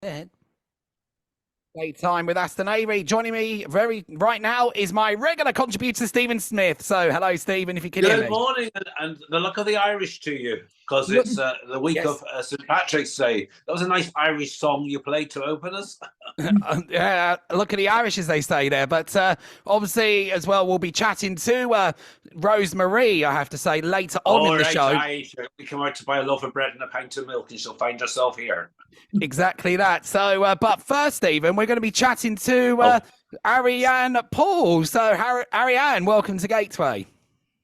Ed. Playtime with Aston Avery. Joining me right now is my regular contributor, Stephen Smith. So, hello, Stephen, if you can hear Good me. morning, and the luck of the Irish to you, because Look- it's the week Yes. of St. Patrick's Day. That was a nice Irish song you played to open us. Yeah, look at the Irish, as they say there. But obviously, as well, we'll be chatting to Rosemarie, I have to say, later on in the show. We come out to buy a loaf of bread and a pint of milk, and she'll find herself here. Exactly that. So, but first, Stephen, we're going to be chatting to Ariane Poole. So, Ariane, welcome to Gateway.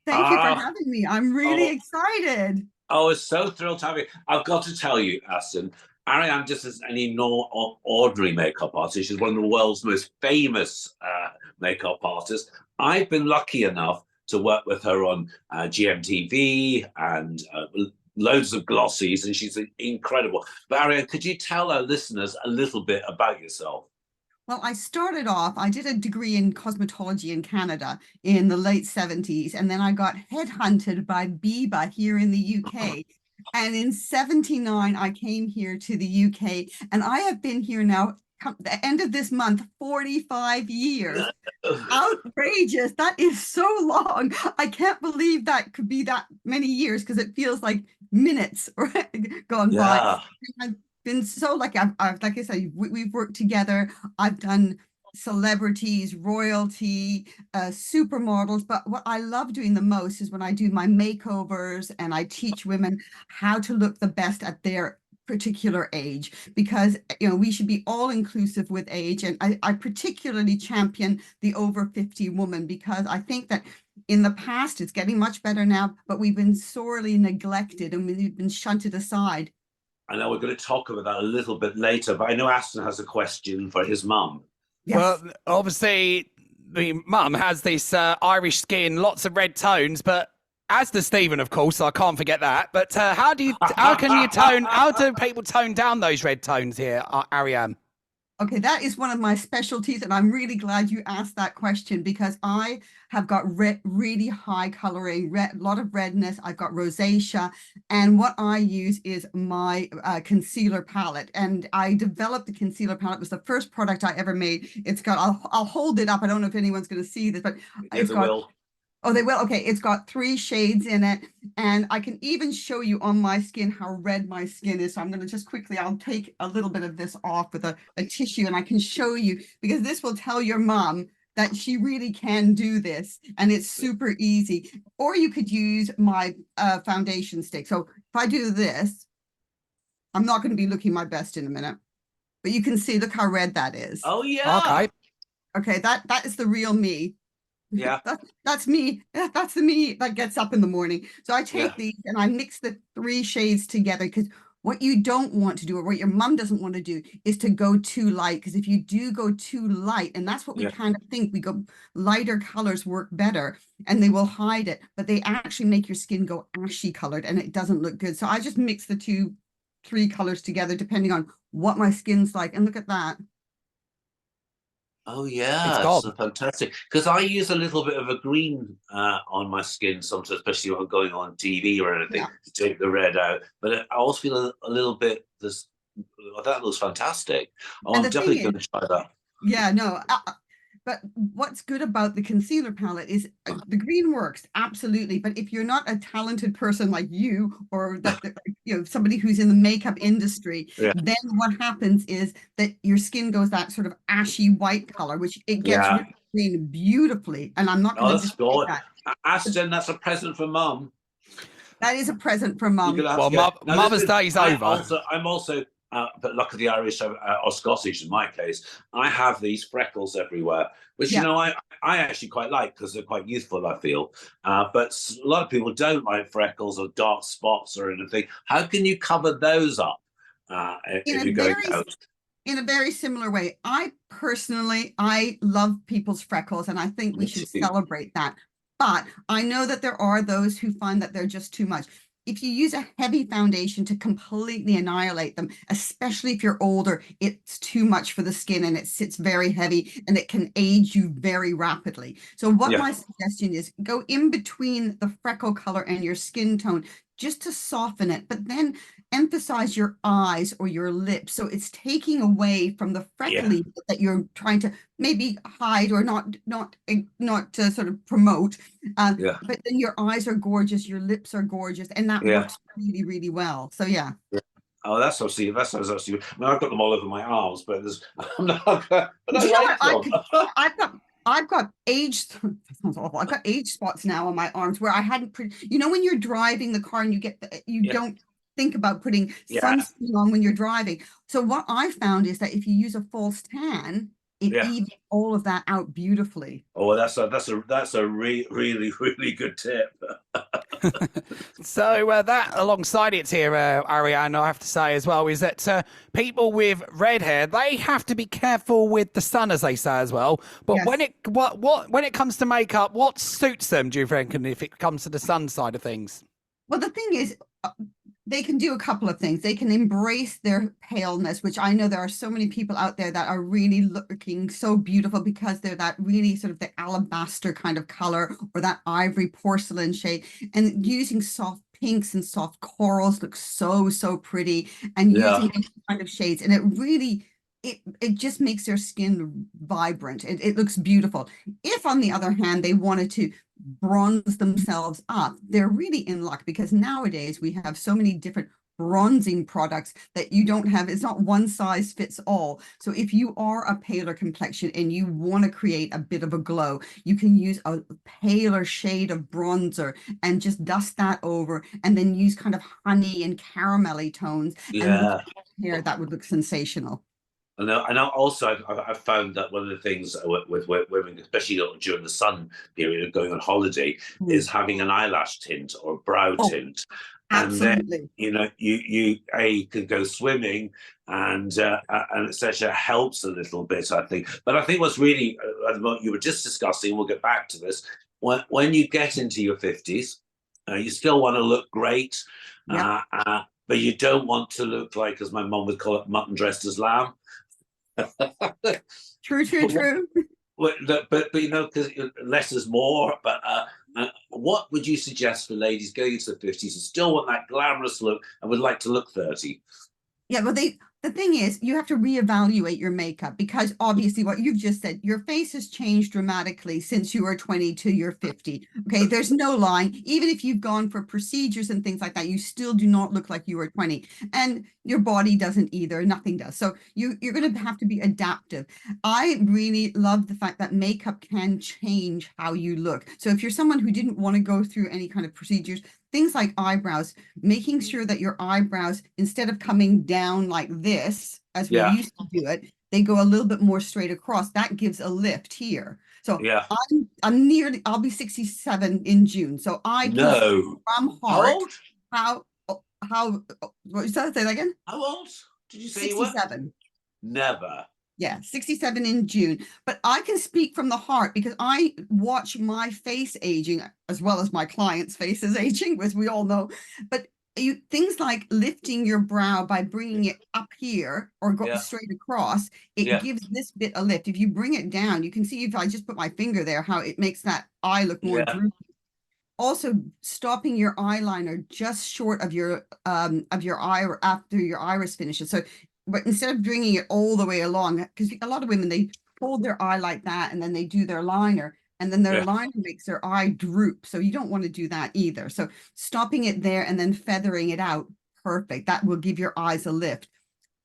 Thank you for having me. I'm really excited. I was so thrilled to have you. I've got to tell you, Aston, Ariane just isn't any ordinary makeup artist. She's one of the world's most famous makeup artists. I've been lucky enough to work with her on GMTV and loads of glossies, and she's incredible. But Ariane, could you tell our listeners a little bit about yourself? Well, I started off, I did a degree in cosmetology in Canada in the late 70s, and then I got headhunted by Biba here in the UK. And in 79, I came here to the UK, and I have been here now, the end of this month, 45 years. Outrageous. That is so long. I can't believe that could be that many years, because it feels like minutes gone by. I've been so lucky. I've like I said, we've worked together. I've done celebrities, royalty, supermodels. But what I love doing the most is when I do my makeovers and I teach women how to look the best at their particular age, because we should be all inclusive with age. And I particularly champion the over 50 woman, because I think that in the past, it's getting much better now, but we've been sorely neglected and we've been shunted aside. I know we're going to talk about that a little bit later, but I know Aston has a question for his mum. Yes. Well, obviously, the mum has this Irish skin, lots of red tones, but as does Stephen, of course, so I can't forget that. But how do people tone down those red tones here, Ariane? Okay, that is one of my specialties, and I'm really glad you asked that question, because I have got really high coloring, a lot of redness. I've got rosacea, and what I use is my concealer palette. And I developed the concealer palette. It was the first product I ever made. It's got, I'll hold it up. I don't know if anyone's going to see this, but it's got. Oh, they will. Okay, it's got 3 shades in it, and I can even show you on my skin how red my skin is. So I'm going to just quickly, I'll take a little bit of this off with a tissue, and I can show you, because this will tell your mom that she really can do this, and it's super easy. Or you could use my foundation stick. So if I do this, I'm not going to be looking my best in a minute, but you can see, look how red that is. Oh, yeah. Okay, that is the real me. Yeah, that's me. That's the me that gets up in the morning. So I take these and I mix the 3 shades together, because what you don't want to do, or what your mom doesn't want to do, is to go too light. Because if you do go too light, and that's what we kind of think, we go lighter colors work better, and they will hide it, but they actually make your skin go ashy colored, and it doesn't look good. So I just mix the 3 colors together depending on what my skin's like. And look at that. Oh yeah, it's fantastic. Because I use a little bit of a green on my skin sometimes, especially when I'm going on TV or anything, to take the red out. But I also feel a little bit this. That looks fantastic. Oh, I'm definitely going to try that. Yeah, no. But what's good about the concealer palette is the green works, absolutely. But if you're not a talented person like you, or somebody who's in the makeup industry, then what happens is that your skin goes that sort of ashy white color, which it gets green beautifully. And I'm not going to display that. Aston, that's a present for mum. That is a present for mum. Well, Mother's Day's over. I'm also but luck of the Irish or Scottish in my case, I have these freckles everywhere, which I actually quite like, because they're quite youthful, I feel. But a lot of people don't like freckles or dark spots or anything. How can you cover those up if you're going out? In a very similar way. I love people's freckles, and I think we should celebrate that. But I know that there are those who find that they're just too much. If you use a heavy foundation to completely annihilate them, especially if you're older, it's too much for the skin, and it sits very heavy, and it can age you very rapidly. So what my suggestion is, go in between the freckle color and your skin tone, just to soften it, but then emphasize your eyes or your lips. So it's taking away from the freckly that you're trying to maybe hide or not to sort of promote. But then your eyes are gorgeous, your lips are gorgeous, and that works really, really well. So yeah. Oh, that's obviously that sounds absolutely. I mean, I've got them all over my arms, but there's. I'm not, but Do I you know like what? them. I've got age. That sounds awful. I've got age spots now on my arms where I hadn't. You know, when you're driving the car and you don't think about putting sunscreen on when you're driving. So what I found is that if you use a false tan, it evens all of that out beautifully. Oh, that's a really really good tip. So that alongside it here, Ariane, I have to say as well, is that people with red hair, they have to be careful with the sun, as they say as well. But when it comes to makeup, what suits them, do you reckon, if it comes to the sun side of things? Well, the thing is, they can do a couple of things. They can embrace their paleness, which I know there are so many people out there that are really looking so beautiful because they're that really sort of the alabaster kind of color or that ivory porcelain shade, and using soft pinks and soft corals looks so pretty, and using these kind of shades, and it really it just makes their skin vibrant. It looks beautiful. If on the other hand they wanted to bronze themselves up, they're really in luck, because nowadays we have so many different bronzing products that you don't have. It's not one size fits all. So if you are a paler complexion and you want to create a bit of a glow, you can use a paler shade of bronzer and just dust that over, and then use kind of honey and caramelly tones, and hair that would look sensational. And also I've found that one of the things with women, especially during the sun period of going on holiday, is having an eyelash tint or brow tint. Absolutely. And then, you can go swimming, and etc. helps a little bit, I think. But I think what's really you were just discussing, we'll get back to this, when you get into your 50s, you still want to look great, but you don't want to look like, as my mum would call it, mutton dressed as lamb. True. But because less is more. But what would you suggest for ladies going into the 50s who still want that glamorous look and would like to look 30? Yeah, well, the thing is, you have to reevaluate your makeup, because obviously what you've just said, your face has changed dramatically since you were 20 to you're 50. Okay, there's no lying. Even if you've gone for procedures and things like that, you still do not look like you were 20. And your body doesn't either. Nothing does. So you're going to have to be adaptive. I really love the fact that makeup can change how you look. So if you're someone who didn't want to go through any kind of procedures, things like eyebrows, making sure that your eyebrows, instead of coming down like this, as we used to do it, they go a little bit more straight across. That gives a lift here. So I'll be 67 in June. So I can, from heart, how, what was that? Say that again? How old did you say 67. You were? Never. Yeah, 67 in June. But I can speak from the heart, because I watch my face aging as well as my clients' faces aging, as we all know. But things like lifting your brow by bringing it up here or go straight across, it gives this bit a lift. If you bring it down, you can see, if I just put my finger there, how it makes that eye look more droopy. Also, stopping your eyeliner just short of your eye, or after your iris finishes. So, but instead of bringing it all the way along, because a lot of women, they hold their eye like that and then they do their liner, and then their liner makes their eye droop. So you don't want to do that either. So stopping it there and then feathering it out, perfect. That will give your eyes a lift.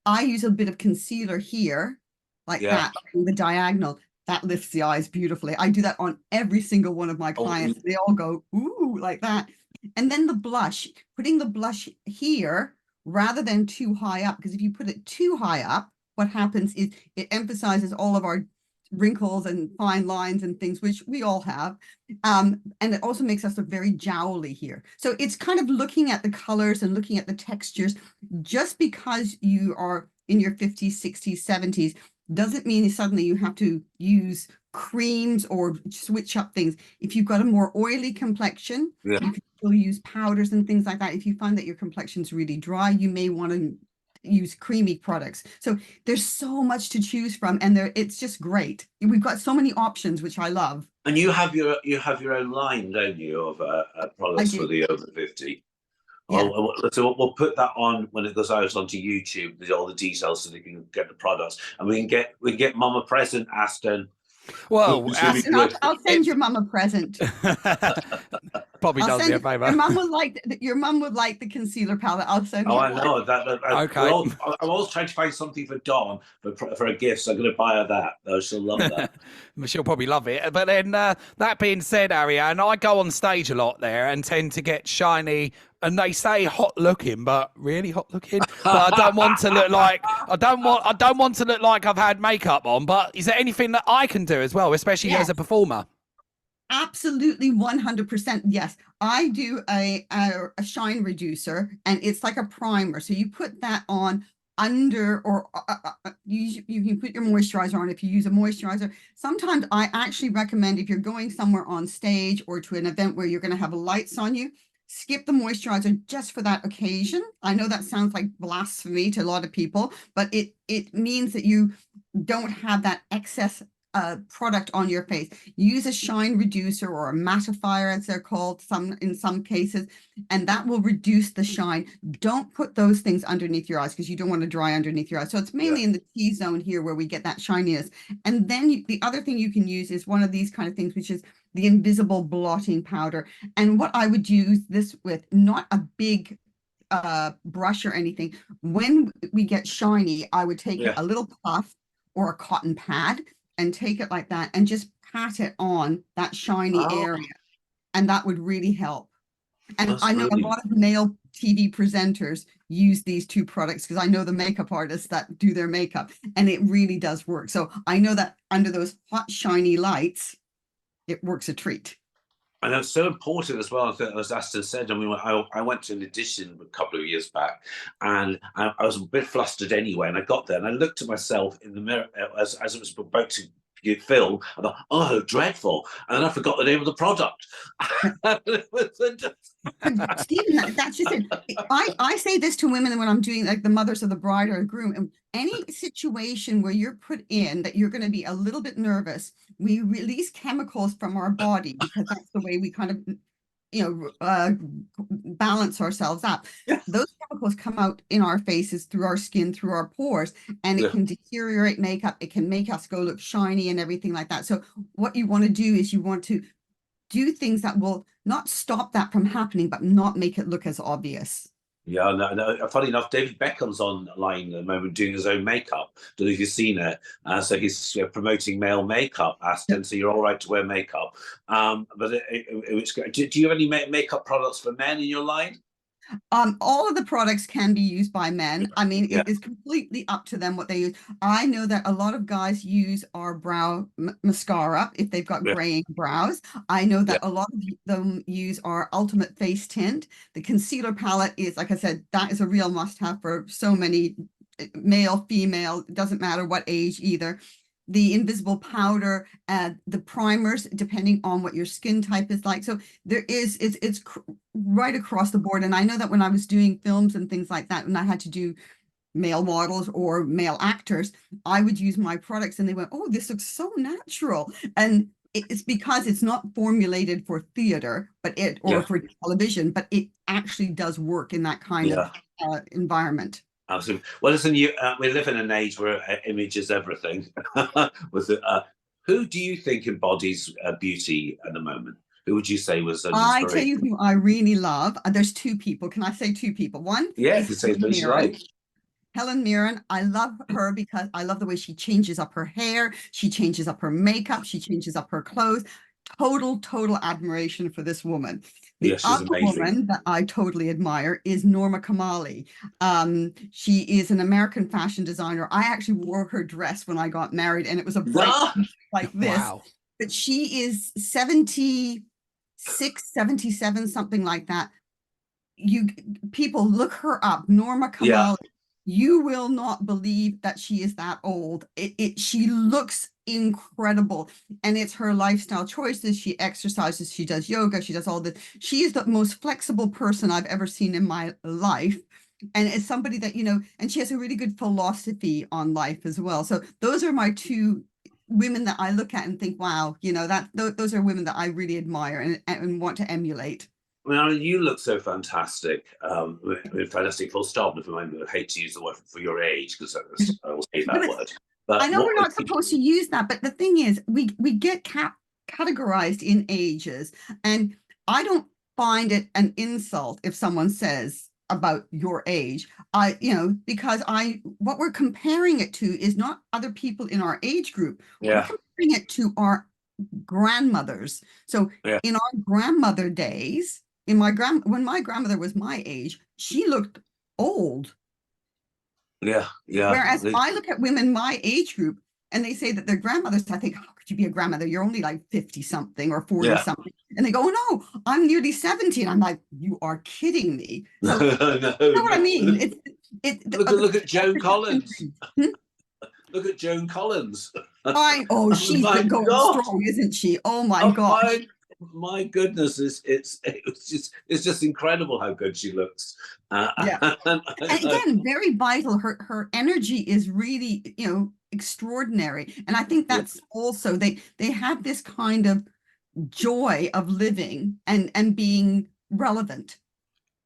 I use a bit of concealer here, like that, in the diagonal. That lifts the eyes beautifully. I do that on every single one of my clients. They all go, ooh, like that. And then the blush, putting the blush here rather than too high up, because if you put it too high up, what happens is it emphasizes all of our wrinkles and fine lines and things, which we all have. And it also makes us look very jowly here. So it's kind of looking at the colors and looking at the textures. Just because you are in your 50s, 60s, 70s, doesn't mean suddenly you have to use creams or switch up things. If you've got a more oily complexion, you can still use powders and things like that. If you find that your complexion's really dry, you may want to use creamy products. So there's so much to choose from, and it's just great. We've got so many options, which I love. And you have your own line, don't you, of products for the over 50? Yeah. So we'll put that on when it goes out onto YouTube, with all the details so they can get the products, and we can get Mum a present, Aston. Well, Who's gonna be And I'll, good. I'll send your mum a present. probably I'll does me send a it. favor. Your mum would like the concealer palette. I'll send Oh, her I one. know that. Okay. I'm always trying to find something for Dawn for a gift, so I'm going to buy her that. Oh, she'll love that. She'll probably love it. But then, that being said, Ariane, I go on stage a lot there and tend to get shiny. And they say hot looking, but really hot looking. But I don't want to look like I don't want to look like I've had makeup on. But is there anything that I can do as well, especially Yes. as a performer? Absolutely 100%. Yes, I do a shine reducer, and it's like a primer. So you put that on under, or you can put your moisturizer on if you use a moisturizer. Sometimes I actually recommend, if you're going somewhere on stage or to an event where you're going to have lights on you, skip the moisturizer just for that occasion. I know that sounds like blasphemy to a lot of people, but it means that you don't have that excess product on your face. Use a shine reducer or a mattifier, as they're called in some cases, and that will reduce the shine. Don't put those things underneath your eyes, because you don't want to dry underneath your eyes. So it's mainly in the T-zone here where we get that shininess. And then the other thing you can use is one of these kind of things, which is the invisible blotting powder. And what I would use this with, not a big brush or anything. When we get shiny, I would take a little puff or a cotton pad and take it like that and just pat it on that shiny area, and that would really help. And I know a lot of male TV presenters use these two products, because I know the makeup artists that do their makeup, and it really does work. So I know that under those hot shiny lights, it works a treat. And it's so important as well, as Aston said. I mean, I went to an audition a couple of years back, and I was a bit flustered anyway. And I got there, and I looked at myself in the mirror as it was about to get filmed. I thought, oh, dreadful! And then I forgot the name of the product. Stephen, that's just it. I say this to women when I'm doing, like, the mothers of the bride or groom, and any situation where you're put in that you're going to be a little bit nervous, we release chemicals from our body, because that's the way we kind of balance ourselves up. Those chemicals come out in our faces, through our skin, through our pores, and it can deteriorate makeup. It can make us go look shiny and everything like that. So what you want to do is you want to do things that will not stop that from happening, but not make it look as obvious. Yeah, no. Funny enough, David Beckham's online at the moment doing his own makeup. Don't know if you've seen it. So he's promoting male makeup, Aston. So you're all right to wear makeup. But it was great. Do you have any makeup products for men in your line? All of the products can be used by men. I mean, Yeah. it is completely up to them what they use. I know that a lot of guys use our brow mascara if they've got graying brows. I know that a lot of them use our ultimate face tint. The concealer palette is, like I said, that is a real must-have for so many, male, female, it doesn't matter what age either. The invisible powder, the primers, depending on what your skin type is like. So it's right across the board. And I know that when I was doing films and things like that, when I had to do male models or male actors, I would use my products, and they went, "Oh, this looks so natural." And it's because it's not formulated for theater, or for television, but it actually does work in that kind of environment. Absolutely. Well, listen, we live in an age where image is everything. Who do you think embodies beauty at the moment? Who would you say was an I inspiration? tell you who I really love. There's two people. Can I say two people? One is Helen Mirren. Helen Mirren, I love her because I love the way she changes up her hair, she changes up her makeup, she changes up her clothes. Total admiration for this woman. The other woman that I totally admire is Norma Kamali. She is an American fashion designer. I actually wore her dress when I got married, and it was a bright like this. Wow. But she is 76, 77, something like that. People look her up, Norma Kamali. Yeah. You will not believe that she is that old. She looks incredible, and it's her lifestyle choices. She exercises, she does yoga, she does all this. She is the most flexible person I've ever seen in my life, and it's somebody that, and she has a really good philosophy on life as well. So those are my two women that I look at and think, wow, those are women that I really admire and want to emulate. I mean, you look so fantastic. Fantastic full stop. If I hate to use the word for your age, because I always hate that word. But I know we're not supposed to use that, but the thing is, we get categorized in ages, and I don't find it an insult if someone says about your age. Because what we're comparing it to is not other people in our age group. We're comparing it to our grandmothers. So in our grandmother days, when my grandmother was my age, she looked old. Yeah. Whereas I look at women my age group and they say that they're grandmothers. I think, how could you be a grandmother? You're only like 50 something or 40 something. And they go, no, I'm nearly 70. And I'm like, you are kidding me. So, you know what I mean? Look at Joan Collins. Look at Joan Collins. She's been going strong, isn't she? Oh my God. My goodness, it's just incredible how good she looks. And again, very vital. Her energy is really, extraordinary. And I think that's also they have this kind of joy of living and being relevant.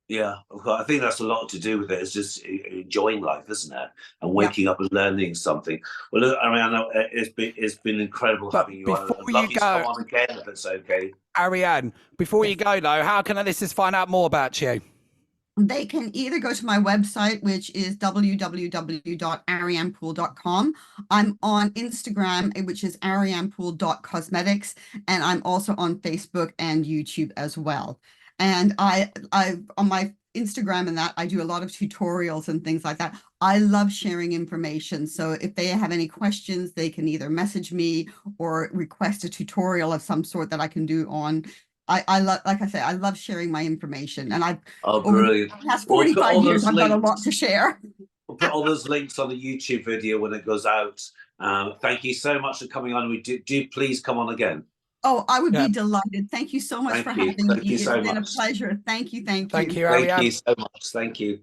Yeah, I think that's a lot to do with it. It's just enjoying life, isn't it? And waking up and learning something. Well, look, Ariane, it's been incredible having you on. I'd love you to come on again if it's okay. Ariane, before you go though, how can our listeners find out more about you? They can either go to my website, which is www.arianepool.com. I'm on Instagram, which is arianepool.cosmetics, and I'm also on Facebook and YouTube as well. And I on my Instagram and that, I do a lot of tutorials and things like that. I love sharing information. So if they have any questions, they can either message me or request a tutorial of some sort that I can do on. I love, like I say, I love sharing my information, and brilliant. Over the past 45 years, I've got a lot to share. We'll put all those links on the YouTube video when it goes out. Thank you so much for coming on. We do please come on again. Oh, I would be delighted. Thank you so much for having me. Thank you so much. It's been a pleasure. Thank you. Thank you, Ariane. Thank you so much. Thank you.